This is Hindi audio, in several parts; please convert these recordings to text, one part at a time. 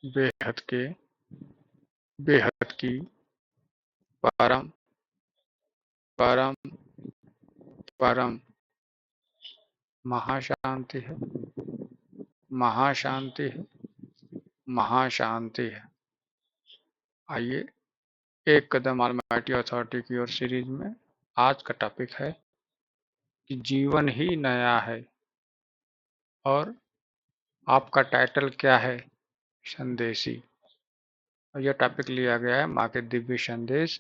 बेहद के, बेहद की, परम, परम, परम महाशांति है, महाशांति है, महाशांति है। आइए, एक कदम ऑलमाइटी अथॉरिटी की ओर सीरीज में आज का टॉपिक है कि जीवन ही नया है। और आपका टाइटल क्या है? संदेशी। और यह टॉपिक लिया गया है माँ के दिव्य संदेश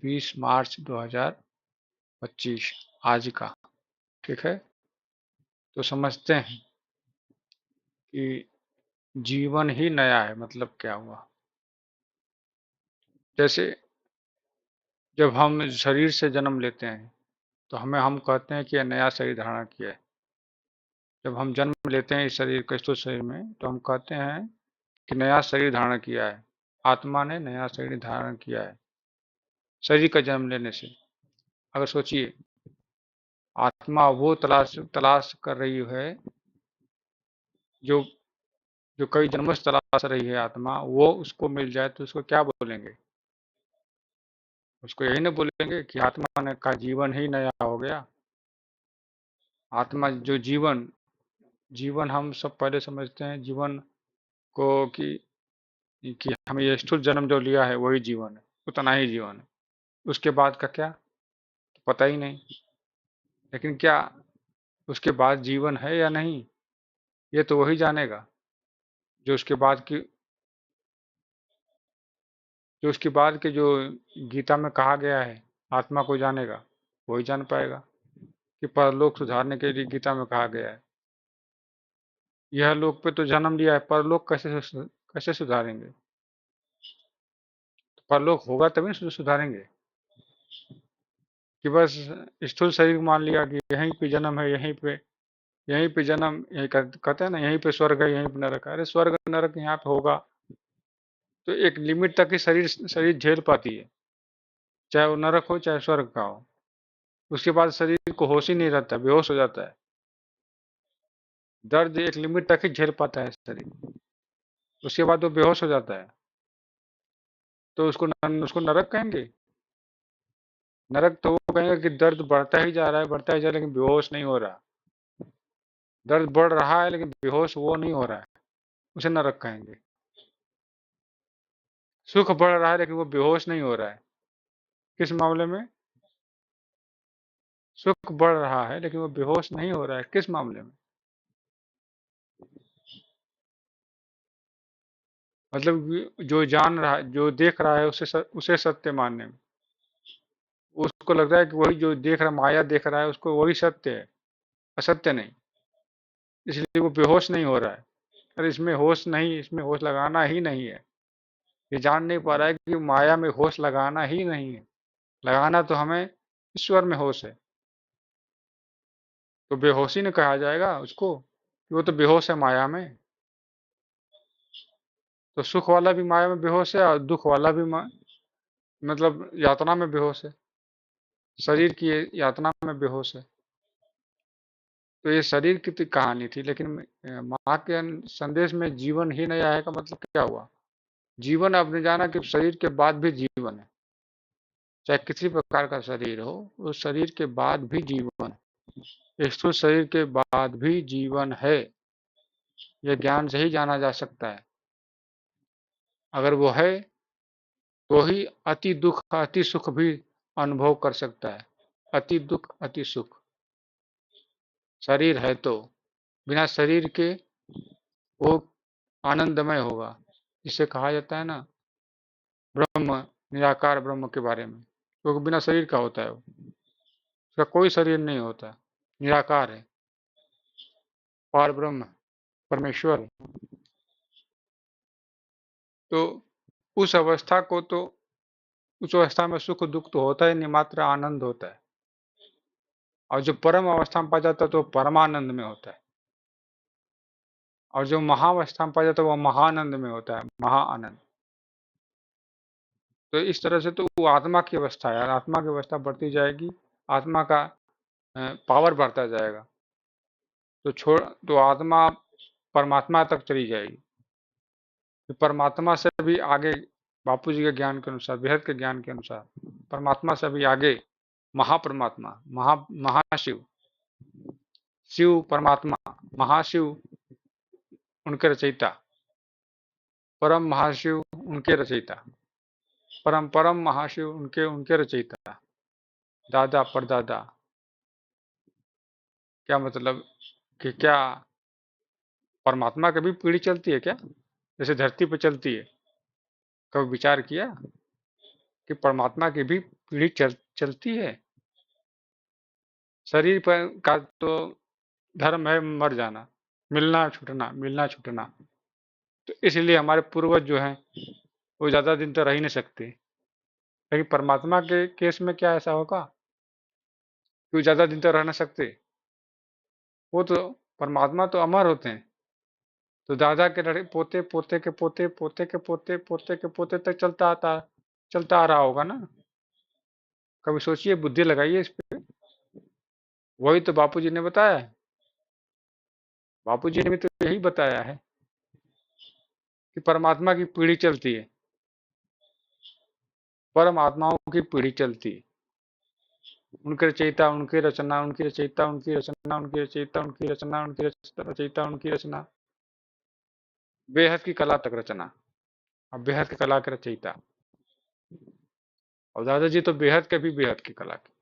20 मार्च 2025 आज का। ठीक है, तो समझते हैं कि जीवन ही नया है मतलब क्या हुआ। जैसे जब हम शरीर से जन्म लेते हैं तो हम कहते हैं कि यह नया शरीर धारण किया है। जब हम जन्म लेते हैं इस शरीर के स्थूल शरीर में तो हम कहते हैं कि नया शरीर धारण किया है, आत्मा ने नया शरीर धारण किया है शरीर का जन्म लेने से। अगर सोचिए, आत्मा वो तलाश तलाश कर रही है जो जो कई जन्मों से तलाश रही है आत्मा, वो उसको मिल जाए तो उसको क्या बोलेंगे? उसको यही ना बोलेंगे कि आत्मा ने का जीवन ही नया हो गया। आत्मा जो जीवन जीवन हम सब पहले समझते हैं जीवन को कि हमें ये स्थूल जन्म जो लिया है वही जीवन है, उतना ही जीवन है। उसके बाद का क्या, पता ही नहीं। लेकिन क्या उसके बाद जीवन है या नहीं, ये तो वही जानेगा जो उसके बाद की जो उसके बाद के जो गीता में कहा गया है आत्मा को जानेगा, वही जान पाएगा कि परलोक सुधारने के लिए गीता में कहा गया है। यह लोक पे तो जन्म लिया है, परलोक कैसे सुधारेंगे? तो परलोक होगा तभी ना सुधारेंगे। कि बस स्थूल शरीर मान लिया कि यहीं पे जन्म है, यहीं पे जन्म, यही कहते हैं ना, यहीं पे स्वर्ग है यहीं पे नरक है। अरे स्वर्ग नरक यहाँ पे होगा तो एक लिमिट तक ही शरीर शरीर झेल पाती है, चाहे वो नरक हो चाहे स्वर्ग का हो। उसके बाद शरीर को होश ही नहीं रहता, बेहोश हो जाता है। दर्द एक लिमिट तक ही झेल पाता है शरीर, उसके बाद वो बेहोश हो जाता है। तो उसको नरक कहेंगे? नरक तो वो कहेंगे कि दर्द बढ़ता ही जा रहा है, बढ़ता ही जा रहा है, लेकिन बेहोश नहीं हो रहा। दर्द बढ़ रहा है लेकिन बेहोश वो नहीं हो रहा है, उसे नरक कहेंगे। सुख बढ़ रहा है लेकिन वो बेहोश नहीं हो रहा है, किस मामले में? सुख बढ़ रहा है लेकिन वो बेहोश नहीं हो रहा है, किस मामले में? मतलब जो जान रहा है, जो देख रहा है उसे सत्य मानने में। उसको लगता है कि वही जो देख रहा, माया देख रहा है, उसको वही सत्य है, असत्य नहीं। इसलिए वो बेहोश नहीं हो रहा है। अरे इसमें होश नहीं, इसमें होश लगाना ही नहीं है। ये जान नहीं पा रहा है कि माया में होश लगाना ही नहीं है। लगाना तो हमें ईश्वर में होश है। तो बेहोशी ने कहा जाएगा उसको कि वो तो बेहोश है माया में। तो सुख वाला भी माया में बेहोश है और दुख वाला भी मतलब यातना में बेहोश है, शरीर की यातना में बेहोश है। तो ये शरीर की तो कहानी थी, लेकिन माँ के संदेश में जीवन ही नहीं आया का मतलब क्या हुआ? जीवन आपने जाना कि शरीर के बाद भी जीवन है, चाहे किसी प्रकार का शरीर हो, उस शरीर के बाद भी जीवन है, स्थूल शरीर के बाद भी जीवन है। यह ज्ञान से ही जाना जा सकता है। अगर वो है तो ही अति दुख अति सुख भी अनुभव कर सकता है। अति दुख अति सुख, शरीर है तो बिना शरीर के वो आनंदमय होगा। जिसे कहा जाता है ना ब्रह्म, निराकार ब्रह्म के बारे में, क्योंकि बिना शरीर का होता है वो, उसका कोई शरीर नहीं होता, निराकार है, पार ब्रह्म, परमेश्वर। तो उस अवस्था को तो उस अवस्था में सुख दुख तो होता ही नहीं, मात्र आनंद होता है। और जो परम अवस्था में पा जाता है तो परमानंद में होता है, और जो महाअवस्था में पा जाता है वो महानंद में होता है, महाआनंद। तो इस तरह से तो वो आत्मा की अवस्था है, आत्मा की अवस्था बढ़ती जाएगी, आत्मा का पावर बढ़ता जाएगा। तो आत्मा परमात्मा तक चली जाएगी। कि परमात्मा से भी आगे, बापू जी के ज्ञान के अनुसार, बेहद के ज्ञान के अनुसार, परमात्मा से भी आगे महापरमात्मा, महाशिव, शिव परमात्मा, महाशिव उनके रचयिता, परम महाशिव उनके रचयिता, परम परम महाशिव उनके उनके रचयिता, दादा परदादा। क्या मतलब कि क्या परमात्मा की भी पीढ़ी चलती है क्या, जैसे धरती पर चलती है? कभी विचार किया कि परमात्मा की भी पीढ़ी चलती है? शरीर पर का तो धर्म है मर जाना, मिलना छूटना, मिलना छूटना। तो इसलिए हमारे पूर्वज जो हैं वो ज्यादा दिन तो रह ही नहीं सकते। लेकिन परमात्मा के केस में क्या ऐसा होगा कि वो ज्यादा दिन तो रह ना सकते? वो तो परमात्मा तो अमर होते हैं। तो दादा के लड़के पोते, पोते के पोते, पोते के पोते, पोते के पोते तक चलता आ रहा होगा ना। कभी सोचिए, बुद्धि लगाइए इस पे। वही तो बापूजी ने बताया है। बापूजी ने भी तो यही बताया है कि परमात्मा की पीढ़ी चलती है, परमात्माओं की पीढ़ी चलती है। उनके रचयिता, उनकी रचना, उनकी रचयिता, उनकी रचना, उनकी रचयिता, उनकी रचना, उनकी रचयिता, उनकी रचना, बेहद की कला तक रचना, और बेहद की कला के रचयिता। और दादाजी तो बेहद के भी बेहद की कला की,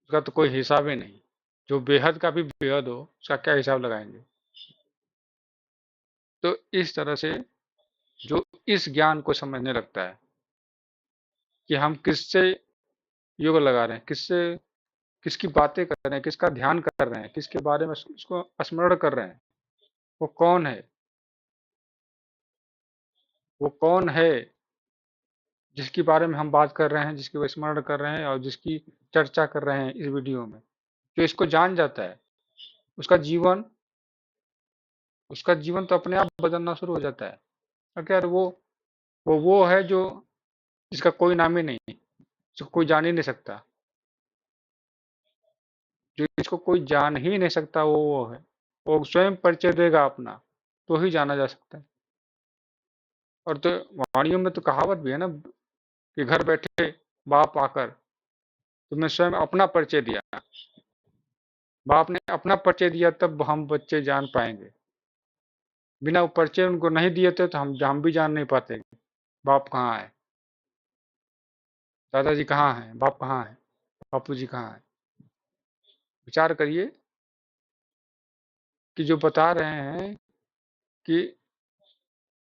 उसका तो कोई हिसाब ही नहीं। जो बेहद का भी बेहद हो, उसका क्या हिसाब लगाएंगे? तो इस तरह से जो इस ज्ञान को समझने लगता है कि हम किससे योग लगा रहे हैं, किससे, किसकी बातें कर रहे हैं, किसका ध्यान कर रहे हैं, किसके बारे में उसको स्मरण कर रहे हैं, वो कौन है, वो कौन है जिसके बारे में हम बात कर रहे हैं, जिसकी स्मरण कर रहे हैं और जिसकी चर्चा कर रहे हैं इस वीडियो में। जो इसको जान जाता है, उसका जीवन, उसका जीवन तो अपने आप बदलना शुरू हो जाता है। अगर वो है जो, जिसका कोई नाम ही नहीं, जिसको कोई जान ही नहीं सकता, जो इसको कोई जान ही नहीं सकता, वो है। वो स्वयं परिचय देगा अपना, तो ही जाना जा सकता है। और तो वाणियों में तो कहावत भी है ना कि घर बैठे बाप आकर तुम्हें स्वयं अपना परिचय दिया। बाप ने अपना परिचय दिया तब हम बच्चे जान पाएंगे। बिना वो परिचय उनको नहीं दिए थे तो हम भी जान नहीं पाते बाप कहाँ है, दादाजी कहाँ हैं, बाप कहाँ है, बापू जी कहाँ है। विचार करिए कि जो बता रहे हैं कि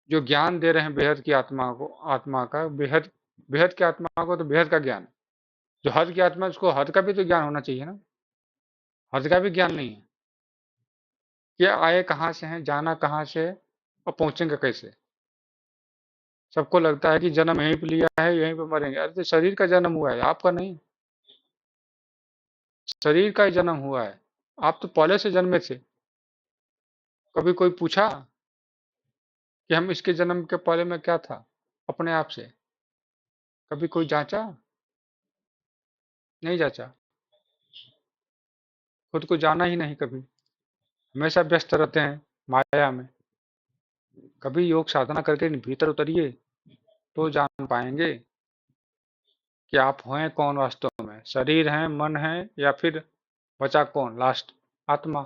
जो ज्ञान दे रहे हैं बेहद की आत्मा को, आत्मा का बेहद, बेहद की आत्मा को तो बेहद का ज्ञान, जो हद की आत्मा है उसको हद का भी तो ज्ञान होना चाहिए ना। हद का भी ज्ञान नहीं है कि आए कहाँ से हैं, जाना कहाँ से है और पहुंचेंगे कैसे। सबको लगता है कि जन्म यहीं पे लिया है, यहीं पे मरेंगे। अरे तो शरीर का जन्म हुआ है, आपका नहीं। शरीर का ही जन्म हुआ है, आप तो पहले से जन्मे थे। कभी कोई पूछा कि हम इसके जन्म के पहले में क्या था अपने आप से? कभी कोई जांचा? नहीं जांचा। खुद को जाना ही नहीं कभी, हमेशा व्यस्त रहते हैं माया में। कभी योग साधना करके भीतर उतरिए तो जान पाएंगे कि आप हैं कौन वास्तव में, शरीर है, मन है, या फिर बचा कौन लास्ट, आत्मा।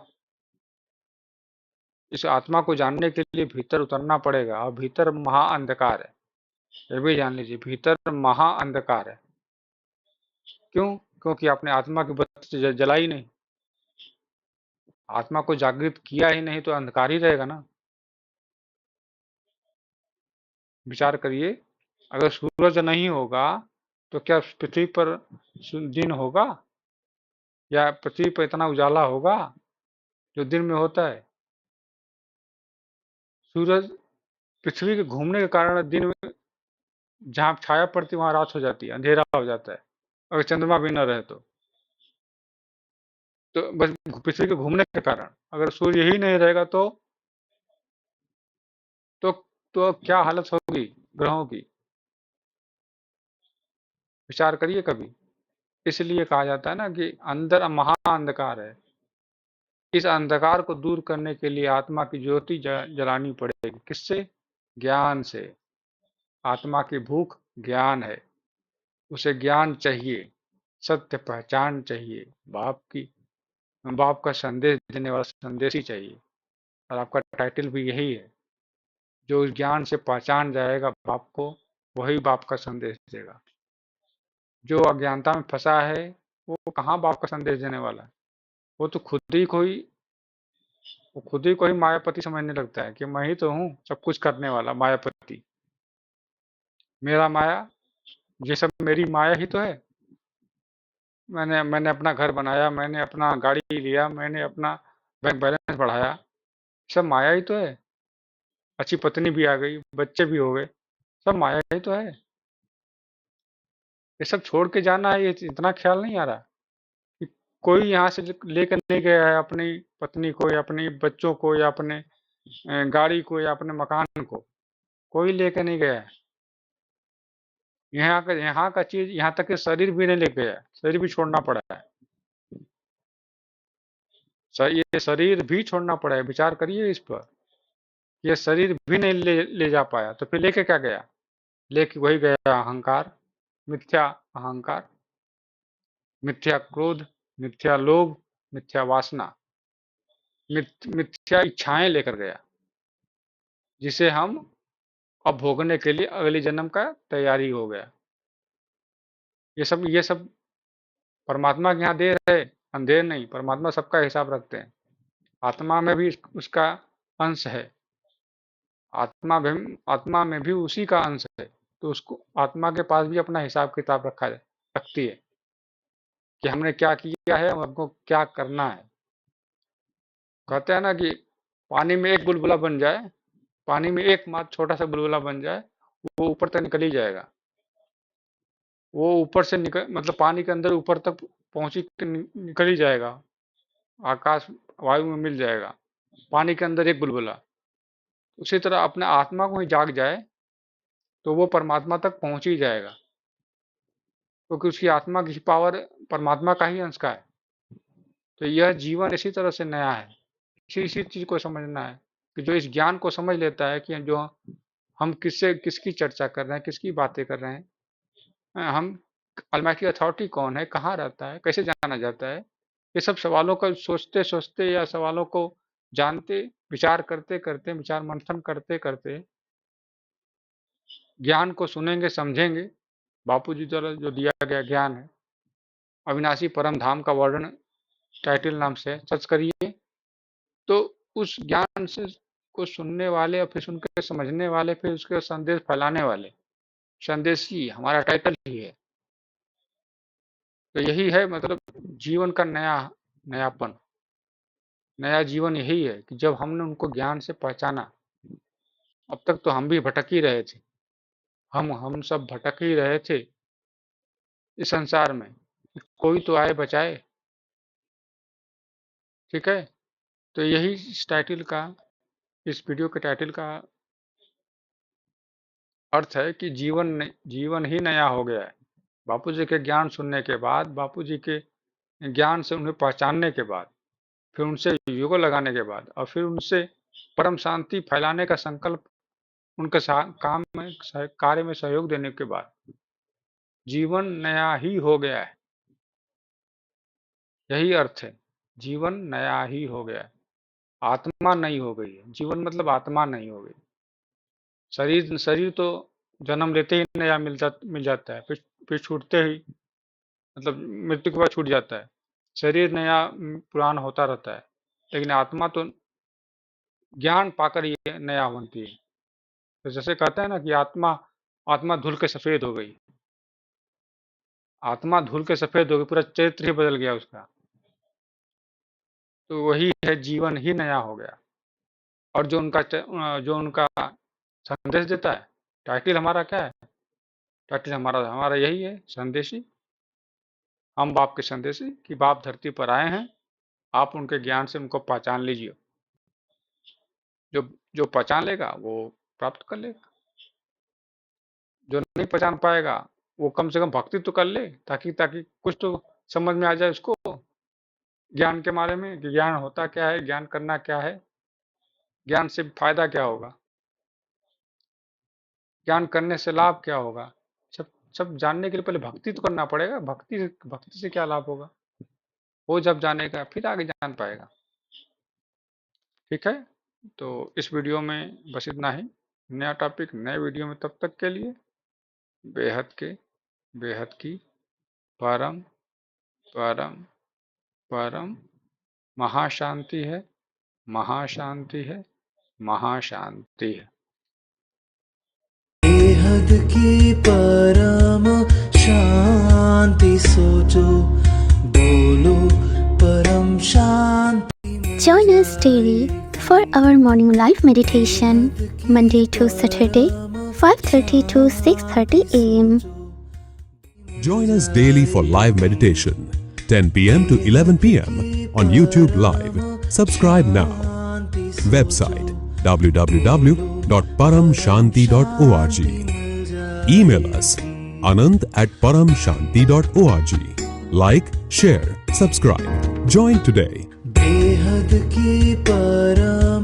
इस आत्मा को जानने के लिए भीतर उतरना पड़ेगा, और भीतर महा अंधकार है, ये भी जान लीजिए, भीतर महा अंधकार है। क्यों? क्योंकि आपने आत्मा की बत्ती जलाई नहीं, आत्मा को जागृत किया ही नहीं, तो अंधकार ही रहेगा ना। विचार करिए, अगर सूरज नहीं होगा तो क्या पृथ्वी पर दिन होगा, या पृथ्वी पर इतना उजाला होगा जो दिन में होता है? सूरज, पृथ्वी के घूमने के कारण दिन में जहाँ छाया पड़ती है वहां रात हो जाती है, अंधेरा हो जाता है, अगर चंद्रमा भी न रहे तो बस पृथ्वी के घूमने के कारण। अगर सूर्य ही नहीं रहेगा तो तो क्या हालत होगी ग्रहों की? विचार करिए कभी। इसलिए कहा जाता है ना कि अंदर महा अंधकार है। इस अंधकार को दूर करने के लिए आत्मा की ज्योति जलानी पड़ेगी। किससे? ज्ञान से। आत्मा की भूख ज्ञान है, उसे ज्ञान चाहिए, सत्य पहचान चाहिए, बाप का संदेश देने वाला संदेश ही चाहिए। और आपका टाइटल भी यही है, जो उस ज्ञान से पहचान जाएगा बाप को, वही बाप का संदेश देगा। जो अज्ञानता में फंसा है, वो कहाँ बाप का संदेश देने वाला है। वो तो खुद ही को ही मायापति समझने लगता है कि मैं ही तो हूँ सब कुछ करने वाला मायापति। मेरा माया, ये सब मेरी माया ही तो है। मैंने अपना घर बनाया, मैंने अपना गाड़ी लिया, मैंने अपना बैंक बैलेंस बढ़ाया, सब माया ही तो है। अच्छी पत्नी भी आ गई, बच्चे भी हो गए, सब माया ही तो है। ये सब छोड़ के जाना है, ये इतना ख्याल नहीं आ रहा कि कोई यहाँ से लेकर नहीं गया है अपनी पत्नी को या अपने बच्चों को या अपने गाड़ी को या अपने मकान को, कोई लेकर नहीं गया है। यहाँ का चीज, यहाँ तक कि शरीर भी नहीं लेके गया, शरीर भी छोड़ना पड़ा है। ये शरीर भी छोड़ना पड़ा है, विचार करिए इस पर। ये शरीर भी नहीं ले जा पाया, तो फिर लेके क्या गया? लेके वही गया अहंकार, मिथ्या अहंकार, मिथ्या क्रोध, मिथ्या लोभ, मिथ्या वासना, मिथ्या इच्छाएं लेकर गया, जिसे हम अब भोगने के लिए अगले जन्म का तैयारी हो गया। ये सब परमात्मा के यहाँ देर है, अंधेर नहीं। परमात्मा सबका हिसाब रखते हैं। आत्मा में भी उसका अंश है, आत्मा में भी उसी का अंश है। तो उसको, आत्मा के पास भी अपना हिसाब किताब रखती है कि हमने क्या किया है और हमको क्या करना है। कहते हैं ना कि पानी में एक बुलबुला बन जाए, पानी में एक मात्र छोटा सा बुलबुला बन जाए, वो ऊपर तक निकल ही जाएगा। वो ऊपर से निकल, मतलब पानी के अंदर ऊपर तक पहुंची निकल ही जाएगा, आकाश वायु में मिल जाएगा। पानी के अंदर एक बुलबुला। उसी तरह अपने आत्मा को ही जाग जाए तो वो परमात्मा तक पहुंच ही जाएगा, क्योंकि उसकी आत्मा की पावर परमात्मा का ही अंश का है। तो यह जीवन इसी तरह से नया है। इसी चीज को समझना है कि जो इस ज्ञान को समझ लेता है कि जो हम किसकी चर्चा कर रहे हैं, किसकी बातें कर रहे हैं, हम अलमाइटी अथॉरिटी कौन है, कहाँ रहता है, कैसे जाना जाता है, ये सब सवालों का सोचते सोचते या सवालों को जानते, विचार करते करते, विचार मंथन करते करते ज्ञान को सुनेंगे, समझेंगे। बापू जी द्वारा जो दिया गया ज्ञान है, अविनाशी परम धाम का वर्णन टाइटल नाम से सर्च करिए, तो उस ज्ञान से को सुनने वाले और फिर सुनकर समझने वाले, फिर उसके संदेश फैलाने वाले संदेशी हमारा टाइटल ही है। तो यही है मतलब जीवन का नयापन, नया जीवन यही है कि जब हमने उनको ज्ञान से पहचाना। अब तक तो हम भी भटक ही रहे थे, हम सब भटक ही रहे थे इस संसार में। कोई तो आए बचाए। ठीक है, तो यही इस टाइटल का, इस वीडियो के टाइटल का अर्थ है कि जीवन ही नया हो गया है। बापू जी के ज्ञान सुनने के बाद, बापू जी के ज्ञान से उन्हें पहचानने के बाद, फिर उनसे युग लगाने के बाद, और फिर उनसे परम शांति फैलाने का संकल्प, उनके कार्य में सहयोग देने के बाद जीवन नया ही हो गया है। यही अर्थ है, जीवन नया ही हो गया है। आत्मा नई हो गई है। जीवन मतलब आत्मा नहीं हो गई। शरीर तो जन्म लेते ही नया मिल जाता है, फिर छूटते ही, मतलब मृत्यु के बाद छूट जाता है। शरीर नया पुराना होता रहता है, लेकिन आत्मा तो ज्ञान पाकर ये नया बनती है। तो जैसे कहते हैं ना कि आत्मा आत्मा धुल के सफेद हो गई, आत्मा धुल के सफेद हो गई, पूरा चरित्र ही बदल गया उसका। तो वही है, जीवन ही नया हो गया। और जो उनका संदेश देता है, टाइटल हमारा क्या है? टाइटल हमारा हमारा यही है, संदेशी। हम बाप के संदेशी, कि बाप धरती पर आए हैं, आप उनके ज्ञान से उनको पहचान लीजिए। जो जो पहचान लेगा वो प्राप्त कर लेगा। जो नहीं पहचान पाएगा वो कम से कम भक्ति तो कर ले, ताकि ताकि कुछ तो समझ में आ जाए उसको ज्ञान के बारे में, कि ज्ञान होता क्या है, ज्ञान करना क्या है, ज्ञान से फायदा क्या होगा। ज्ञान करने से लाभ क्या होगा? सब सब जानने के लिए पहले भक्ति तो करना पड़ेगा। भक्ति से क्या लाभ होगा? वो जब जानेगा फिर आगे जान पाएगा। ठीक है, तो इस वीडियो में बस इतना ही। नया टॉपिक नए वीडियो में, तब तक के लिए बेहद की परम परम परम महाशांति है, महाशांति है, महाशांति है। बेहद की परम शांति सोचो, बोलो परम शांति। Join us daily for our morning live meditation, Monday to Saturday, 5:30 to 6:30 a.m. Join us daily for live meditation, 10 p.m. to 11 p.m. on YouTube Live. Subscribe now. Website www.paramshanti.org. Email us anand@paramshanti.org. Like, share, subscribe. Join today. बेहद की परम